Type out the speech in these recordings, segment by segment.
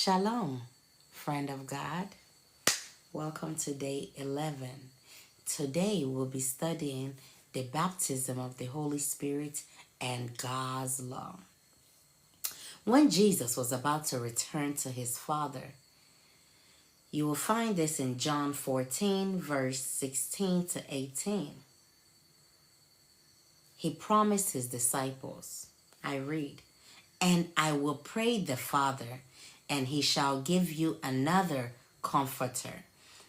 Shalom, friend of God. Welcome to day 11. Today we'll be studying the baptism of the Holy Spirit and God's law. When Jesus was about to return to his Father, you will find this in John 14, verse 16 to 18. He promised his disciples, I read, "And I will pray the Father, and he shall give you another comforter,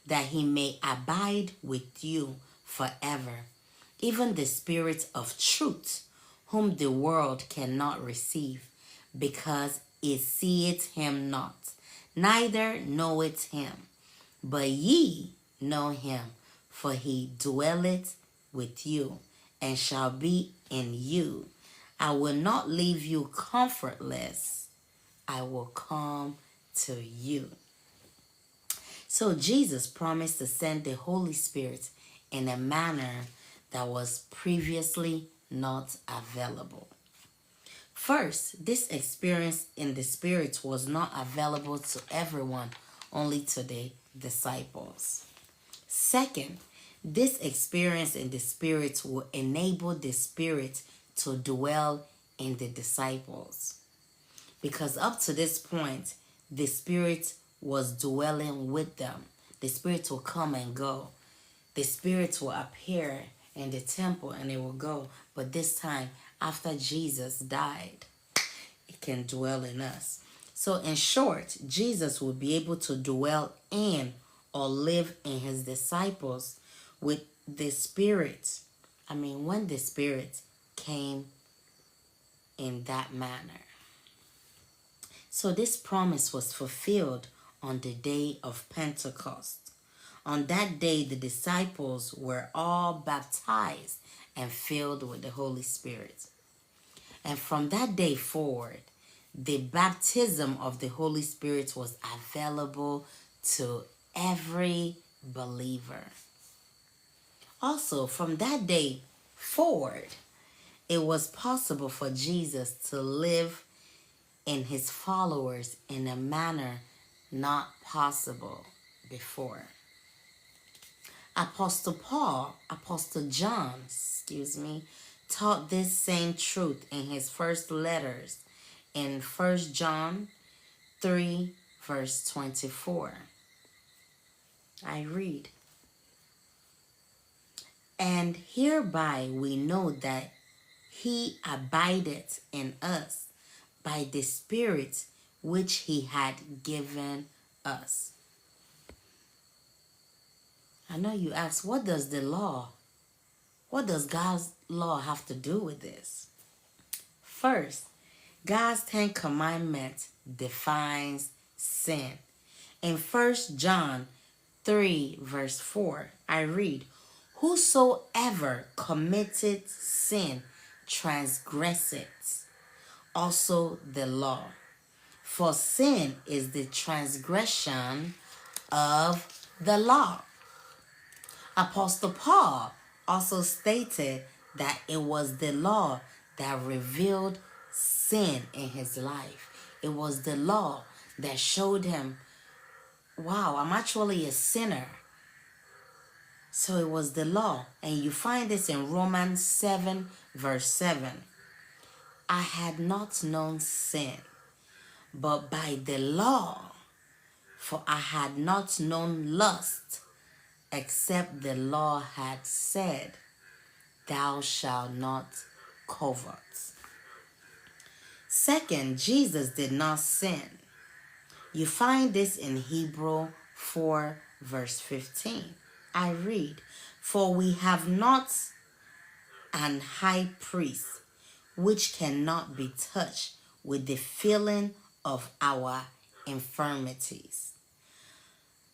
that he may abide with you forever, even the Spirit of truth, whom the world cannot receive, because it seeth him not, neither knoweth him. But ye know him, for he dwelleth with you, and shall be in you. I will not leave you comfortless. I will come to you." So Jesus promised to send the Holy Spirit in a manner that was previously not available. First, this experience in the Spirit was not available to everyone, only to the disciples. Second, this experience in the Spirit will enable the Spirit to dwell in the disciples. Because up to this point, the Spirit was dwelling with them. The Spirit will come and go. The Spirit will appear in the temple and it will go. But this time, after Jesus died, it can dwell in us. So in short, Jesus will be able to dwell in or live in his disciples with the Spirit. When the Spirit came in that manner. So this promise was fulfilled on the day of Pentecost. On that day, the disciples were all baptized and filled with the Holy Spirit. And from that day forward, the baptism of the Holy Spirit was available to every believer. Also, from that day forward, it was possible for Jesus to live in his followers in a manner not possible before. Apostle John, taught this same truth in his first letters in 1 John 3, verse 24. I read, "And hereby we know that he abideth in us, by the Spirit which he had given us." I know you ask, what does God's law have to do with this? First, God's 10 Commandments defines sin. In 1 John 3, verse 4, I read, "Whosoever committeth sin transgresseth also the law. For sin is the transgression of the law." Apostle Paul also stated that it was the law that revealed sin in his life. It was the law that showed him, wow, I'm actually a sinner. So it was the law. And you find this in Romans 7, verse 7. "I had not known sin, but by the law, for I had not known lust, except the law had said, Thou shalt not covet." Second, Jesus did not sin. You find this in Hebrew 4, verse 15. I read, "For we have not an high priest which cannot be touched with the feeling of our infirmities,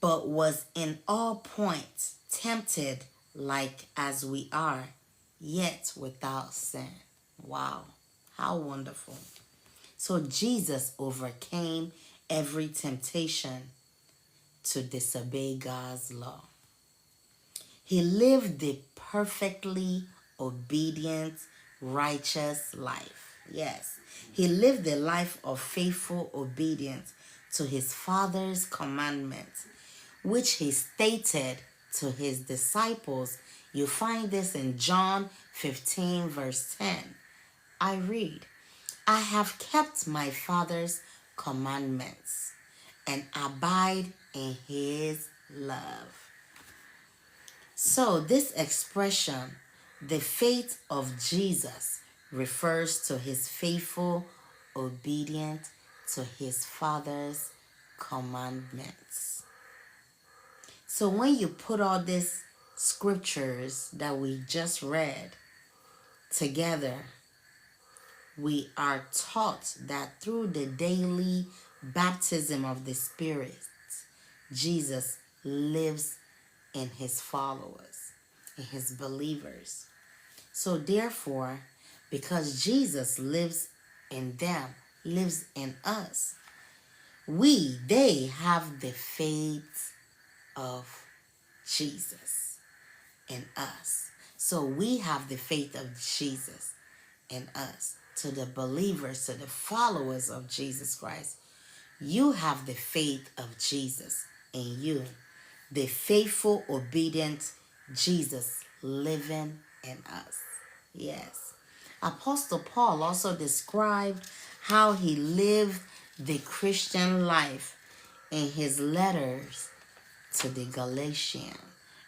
but was in all points tempted like as we are, yet without sin." Wow, how wonderful. So Jesus overcame every temptation to disobey God's law. He lived the perfectly obedient, righteous life. Yes, he lived a life of faithful obedience to his Father's commandments, which he stated to his disciples. You find this in John 15, verse 10. I read, I have kept my Father's commandments and abide in his love. So this expression, the faith of Jesus, refers to his faithful obedience to his Father's commandments. So when you put all these scriptures that we just read together, we are taught that through the daily baptism of the Spirit, Jesus lives in his followers, in his believers. So therefore, because Jesus lives in them, lives in us, they have the faith of Jesus in us. So we have the faith of Jesus in us. To the believers, to the followers of Jesus Christ, you have the faith of Jesus in you. The faithful, obedient Jesus living in us. Yes. Apostle Paul also described how he lived the Christian life in his letters to the Galatians.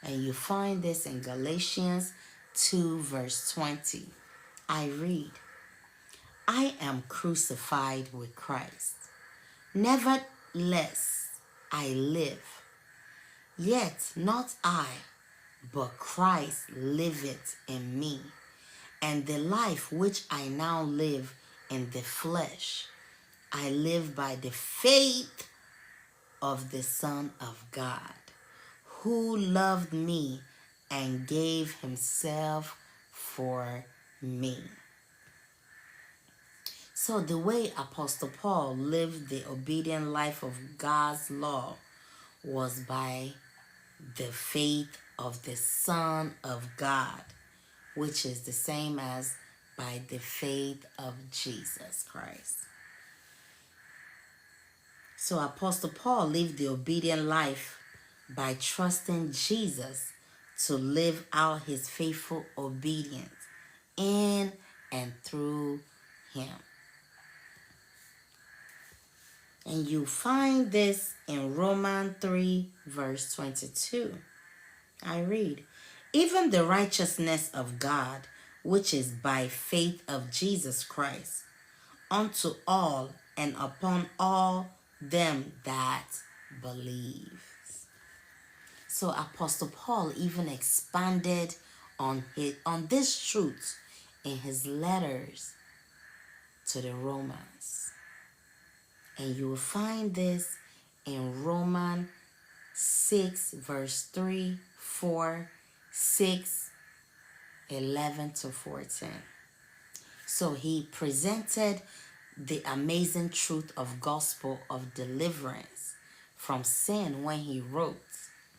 And you find this in Galatians 2, verse 20. I read, I am crucified with Christ. Nevertheless, I live. Yet not I, but Christ liveth in me. And the life which I now live in the flesh, I live by the faith of the Son of God, who loved me and gave himself for me. So the way Apostle Paul lived the obedient life of God's law was by the faith of the Son of God, which is the same as by the faith of Jesus Christ. So Apostle Paul lived the obedient life by trusting Jesus to live out his faithful obedience in and through him. And you find this in Romans 3, verse 22. I read, even the righteousness of God, which is by faith of Jesus Christ, unto all and upon all them that believe. So Apostle Paul even expanded on this truth in his letters to the Romans. And you will find this in Romans 6, verse 3, 4, 6, 11 to 14. So he presented the amazing truth of gospel of deliverance from sin when he wrote,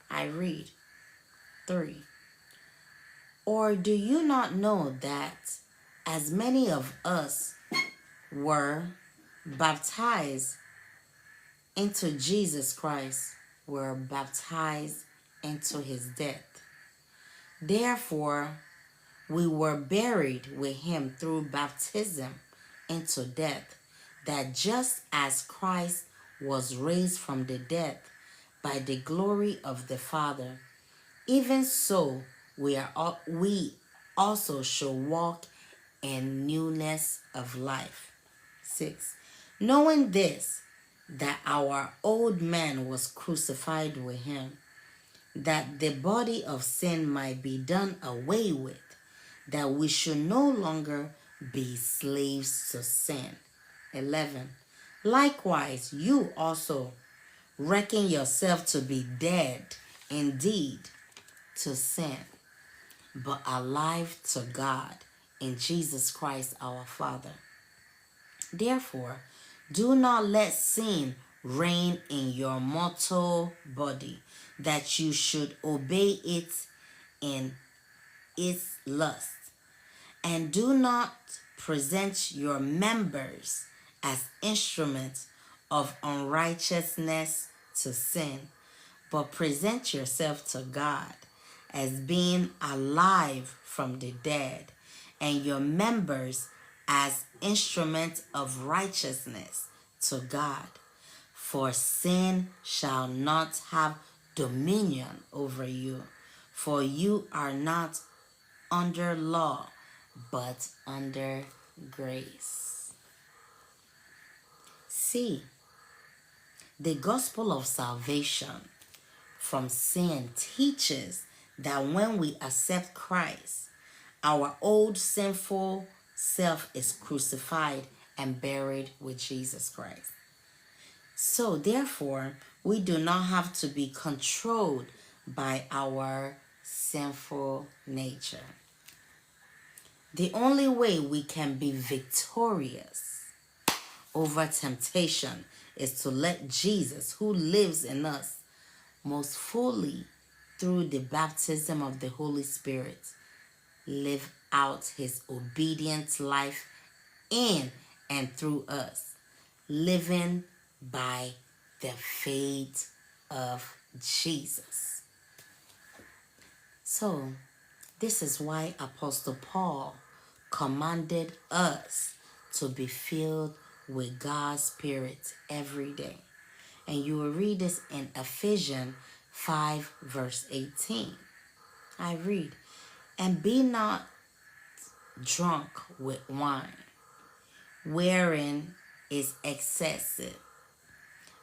I read 3. Or do you not know that as many of us were baptized into Jesus Christ, were baptized into his death? Therefore, we were buried with him through baptism into death, that just as Christ was raised from the dead by the glory of the Father, even so we also shall walk in newness of life. 6. Knowing this, that our old man was crucified with him, that the body of sin might be done away with, that we should no longer be slaves to sin. 11. Likewise, you also reckon yourself to be dead indeed to sin, but alive to God in Jesus Christ our Father. Therefore, do not let sin reign in your mortal body, that you should obey it in its lust. And do not present your members as instruments of unrighteousness to sin, but present yourself to God as being alive from the dead, and your members as instruments of righteousness to God. For sin shall not have dominion over you, for you are not under law, but under grace. See, the gospel of salvation from sin teaches that when we accept Christ, our old sinful self is crucified and buried with Jesus Christ. So, therefore, we do not have to be controlled by our sinful nature. The only way we can be victorious over temptation is to let Jesus, who lives in us most fully through the baptism of the Holy Spirit, live out his obedient life in and through us, living by the faith of Jesus. So, this is why Apostle Paul commanded us to be filled with God's Spirit every day. And you will read this in Ephesians 5 verse 18. I read, and be not drunk with wine, wherein is excessive,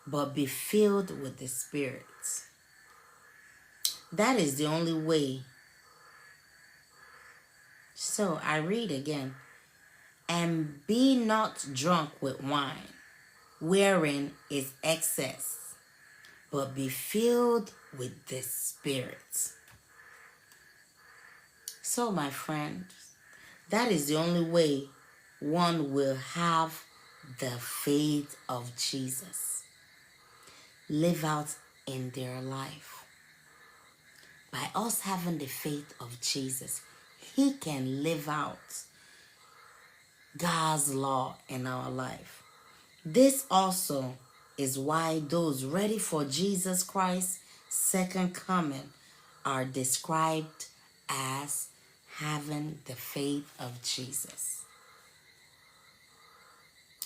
but be filled with the Spirit. That is the only way. So I read again, and be not drunk with wine, wherein is excess, but be filled with the Spirit. So, my friends, that is the only way one will have the faith of Jesus live out in their life. By us having the faith of Jesus, he can live out God's law in our life. This also is why those ready for Jesus Christ's second coming are described as having the faith of Jesus.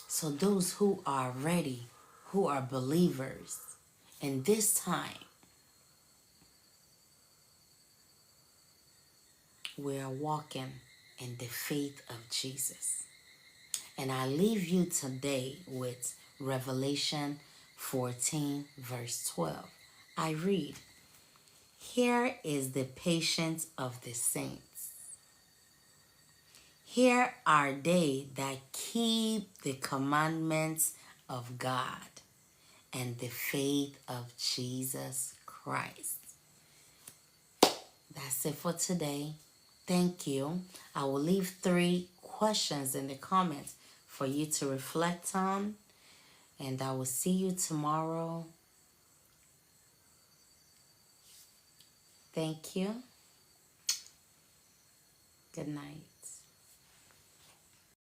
So those who are ready, who are believers in this time, we are walking in the faith of Jesus. And I leave you today with Revelation 14 verse 12. I read, here is the patience of the saints. Here are they that keep the commandments of God and the faith of Jesus Christ. That's it for today. Thank you. I will leave 3 questions in the comments for you to reflect on. And I will see you tomorrow. Thank you. Good night.